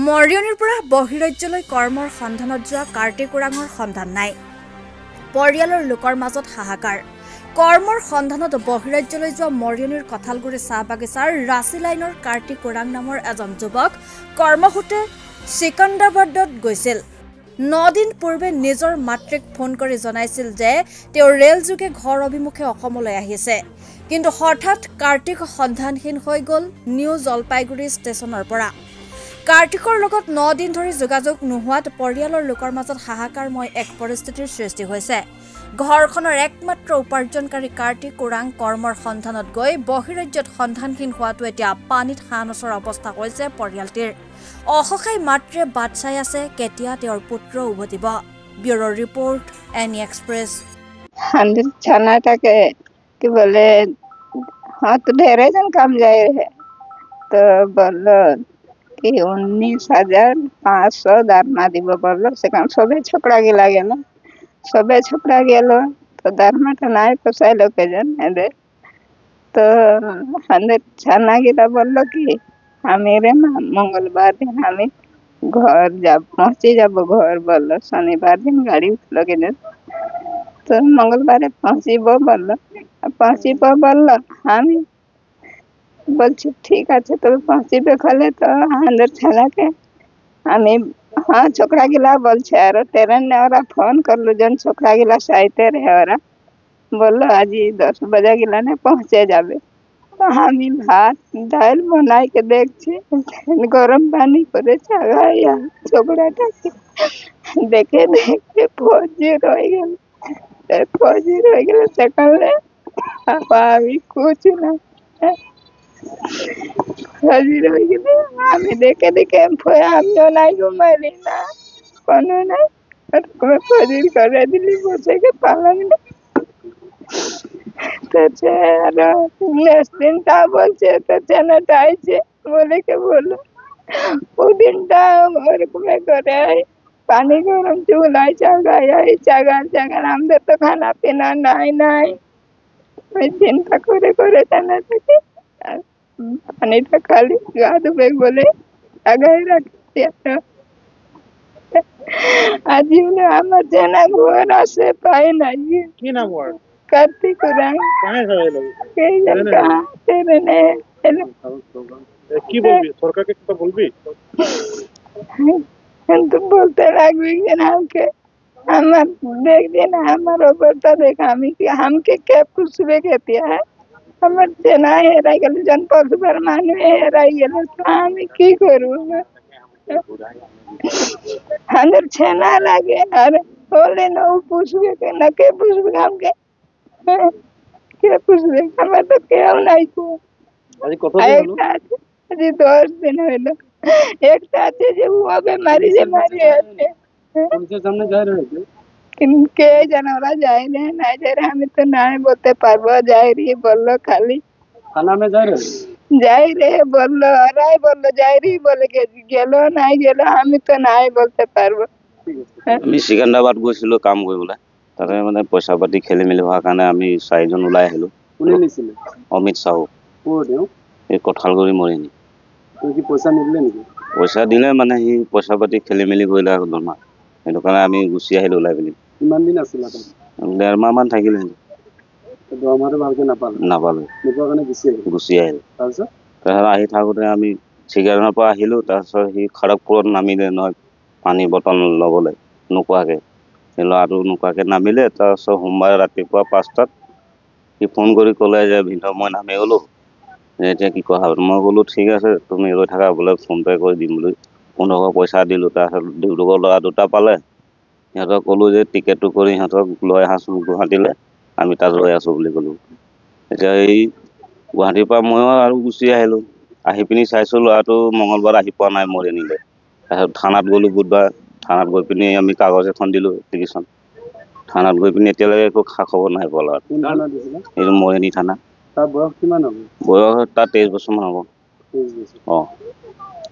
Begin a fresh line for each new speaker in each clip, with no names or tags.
মৰিয়নিৰ পৰা বহিৰাজ্যলৈ কৰ্মৰ সন্ধানত যোৱা কাৰ্তিক ওৰাঙৰ সন্ধান নাই। পৰিয়ালৰ লোকৰ মাজত হাহাকাৰ। কৰ্মৰ সন্ধানত বহিৰাজ্যলৈ যোৱা মৰিয়নিৰ কঁঠালগুৰি চাহ বাগিচাৰ ৰাচি লাইনৰ কাৰ্তিক ওৰাং নামৰ এজন যুৱক কৰ্মসূত্ৰে চিকন্দাবাদত গৈছিল। 9 দিন পূৰ্বে নিজৰ মাতৃক ফোন কৰি জনাইছিল যে তেওঁ ৰেলযোগে ঘৰ অভিমুখে অসমলৈ আহিছে। কিন্তু হঠাৎ কাৰ্তিক সন্ধানহীন হৈ গ'ল নিউ জলপাইগুৰি ষ্টেচনৰ পৰা। কাৰ্তিকৰ লগত 9 দিন ধৰি যোগাযোগ নোহোৱাত পৰিয়ালৰ লোকৰ মাজত হাহাকাৰময় এক পৰিস্থিতিৰ সৃষ্টি হৈছে। ঘৰখনৰ একমাত্ৰ উপাৰ্জনকাৰী কাৰ্তিক ওৰাং কৰ্মৰ সন্ধানত গৈ বহিৰাজ্যত সন্ধানহীন হোৱাটো এতিয়া পানীত হাঁহ নচৰা অৱস্থা হৈছে পৰিয়ালটিৰ। অসহায় মাতৃয়ে বাট চাই আছে কেতিয়া তেওঁৰ পুত্ৰ উভতিব। Bureau report NE express.
कि बोले हाँ तो ढेरे जन काम जाए रहे तो बोलो कि 19,500 दारमा দিব बोलो से काम सबे छोकरा गिला गेलो तो दारमा तो नाय पोसाय लोके जन दे तो हंदे छाना गिला बोलो कि हमेरे मंगलवार दिन हमें घर पहुंची जाबो घर बोलो शनिवार दिन गाड़ी उठलोगे जन तो मंगलवार पहुंचीबो बोलो बोलो আমি বলছি ঠিক আছে তবে পৌঁছিবে খলে তো আমাদের ছেলেকে আমি हाँ छोकरा गिला बोलছে আর ट्रेन ने ओरा फोन करलो जन छोकरा गिला साइते रहे ओरा बोलो आज 10 बजे गिला ने पहुंचे जाबे तो আমি ভাত ডাল বানাই के দেখছি গরম পানি করে চাগাইয়া ছোকরাটাকে দেখে ফৌজি রয়ে গেল সকালে আমি कुछ ना हाजिर हो गए আমি দেখে আমিও নাই ঘুমাইলি না কোনো নাই তুমি হাজির করে দিলি বসে के পালন তো চেহারা নেক্সট দিনটা বলছে তো চেনাটা আইছে বলে के बोलो वो दिनটা ওরকম করে पानी गरम चूल्हाय चागा আমাদের তো খানা পিনা নাই ওই চিন্তা করে জানা থাকে পানিটা খালি গা ধুবে বলে আগায় রাখছি আজীবনে আমার জানা ঘর আসে পাই নাই
কি নাম ওর
কার্তিক ওরাং
কাহে হলো
কে জানে তেরে
কি বলবি সরকারকে কি বলবি
কিন্তু বলতে লাগবে যে আমাকে আমার দেখ দিন আমার অবস্থা দেখ আমি কি हमके क्या पूछबे कहती है আমার চেনা হেরাই গেল জন পরবার মানুষ হেরাই গেল তো আমি কি করব আমাদের চেনা লাগে আর বলে না पूछबे के ना के पूछबे हमके কে पूछबे আমার তো কেউ নাই তো
আজ কতদিন হলো
আজ 10 দিন হলো একটা আছে যে ও আবে মারি আছে
পুলিশের সামনে যায় রয়েছে
কিনকে জানারা যায় না যায় আমি তো নাই বলতে পারবো যাই রে বললো খালি
থানা में যায় রয়েছে
যাই রে বললো আরাই বললো যাই রে বলে গেল নাই গেল আমি তো নাই বলতে পারবো
আমি সিকান্দাবাদ গৈছিলো কাম কৰিবলৈ তাতে মানে পইচা পাতি খেলি মেলি হোৱাৰ কাৰণে আমি 4 জন ওলাই আহিলো
কোনে নিছিলে
অমিত সাহু
কোন দেও
এই কঁঠালগুৰি মৰিনি
তুই কি পইচা নিদিলে নেকি
পইচা দিলে মানে সি পইচা পাতি খেলি মেলি কৰিলে দৰমহা সেইটো কাৰণে আমি গুচি আহিলো ওলাই পিনি
কিমান দিন আছিল তাত
1.5 মাহ মান থাকিলে
দৰমহাটো ভালকে নাপালো নোপোৱা কাৰণে গুচি আহিলো তাৰপিছত
আহি থাকোঁতে আমি চিগাৰৰ পৰা আহিলো তাৰপিছত সি খড়গপুৰত নামিলে নহয় পানী বটল ল'বলৈ নোকোৱাকৈ সেই ল'ৰাটো নোকোৱাকৈ নামিলে তাৰপিছত সোমবাৰে ৰাতিপুৱা 5টাত সি ফোন কৰি ক'লে যে ভিনদেউ মই নামি গ'লো এতিয়া কি কোৱা হ'ল মই ক'লো ঠিক আছে তুমি ৰৈ থাকা বোলে ফোন পে' কৰি দিম বুলি 1500 পইচা দিলোঁ তাৰপিছত ডিব্ৰুগড় ল'ৰা 2টা পালে সিহঁতক ক'লোঁ যে টিকেটটো কৰি সিহঁতক লৈ আহাচোন গুৱাহাটীলৈ আমি তাত ৰৈ আছোঁ বুলি ক'লোঁ এতিয়া এই গুৱাহাটীৰ পৰা ময়ো আৰু গুচি আহিলোঁ আহি পিনি চাইছোঁ ল'ৰাটো মঙলবাৰ আহি পোৱা নাই মৰিয়নিলৈ তাৰপিছত থানাত গ'লোঁ বুধবাৰ থানাত গৈ পিনি আমি কাগজ এখন দিলোঁ এপ্লিকেশ্যন থানাত গৈ পিনি এতিয়ালৈকে একো খা খবৰ নাই পোৱা ল'ৰাটো এইটো মৰিয়নি থানা
তাৰ বয়স কিমান হ'ব
বয়স তাৰ 23 বছৰমান হ'ব
23 বছৰ
অঁ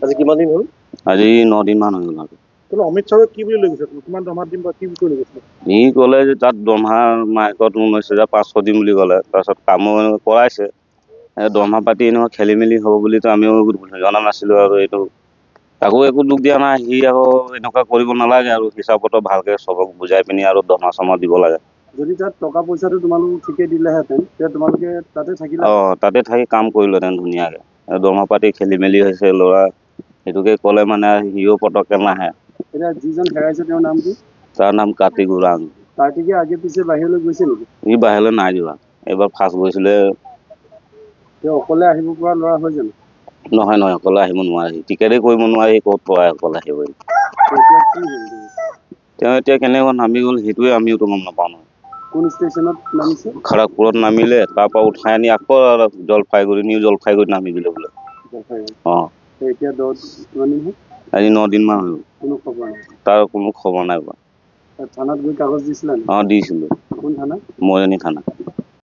আজি কিমান দিন হ'ল
আজি 9 দিন মান হৈ গ'ল আৰু
তুমি অমিত সাহু কি বুলি লৈ গৈছে কিমান দৰমহা দিম বা কি বুলি গৈছে
সি ক'লে যে তাত দৰমহা মাহেকত 19,500 দিম বুলি ক'লে তাৰপিছত কামো কৰাইছে দৰমহা পাতি এনেকুৱা খেলি মেলি হ'ব বুলিতো আমিও জনা নাছিলোঁ আৰু এইটো তাকো একো দুখ দিয়া নাই, সি আকৌ এনেকুৱা কৰিব নালাগে আৰু হিচাপতো ভালকে চবক বুজাই পিনি আৰু দৰমহা চৰমহা দিব লাগে।
যদি তাত টকা পইচাটো তোমালোক ঠিকে দিলেহেঁতেন তেতিয়া তোমালোকে তাতে থাকিলা।
তাতে থাকি কাম কৰিলোহেঁতেন ধুনীয়াকে। দৰমহা পাতি খেলি মেলি হৈছে ল'ৰা, সেইটোকে ক'লে মানে সিও পতককে নাহে।
এতিয়া যিজন হেৰাইছে তেওঁৰ নাম কি?
তাৰ নাম কাৰ্তিক ওৰাং।
কাৰ্তিকে আগে পিছে বাহিৰলৈ গৈছে নেকি?
সি বাহিৰলৈ নাই যোৱা, এইবাৰ ফাৰ্ষ্ট গৈছিলে।
তেওঁ অকলে আহিব পৰা ল'ৰা হয় জানো?
নহয় অকলে আহিব নোৱাৰি, টিকেটেই কৰিব নোৱাৰি, ক'ত পৰাই অকলে আহিব।
এতিয়া কি হ'ল?
তেওঁ এতিয়া কেনেকৈ নামি গ'ল সেইটোৱে আমিওতো গম নাপাওঁ নহয়।
কোন ষ্টেচনত নামিছে?
খড়গপুৰত নামিলে, তাৰ পৰা উঠাই আনি আকৌ জলপাইগুৰি নিউ জলপাইগুৰিত নামি দিলে বোলে।
এতিয়া 10 দিন
আজি 9 দিন মান হ'ল।
কোনো খবৰ নাই।
তাৰ কোনো খবৰ নাই পোৱা।
থানাত গৈ কাগজ দিছিলা?
দিছিলো।
কোন থানা?
মৰিয়নি থানা।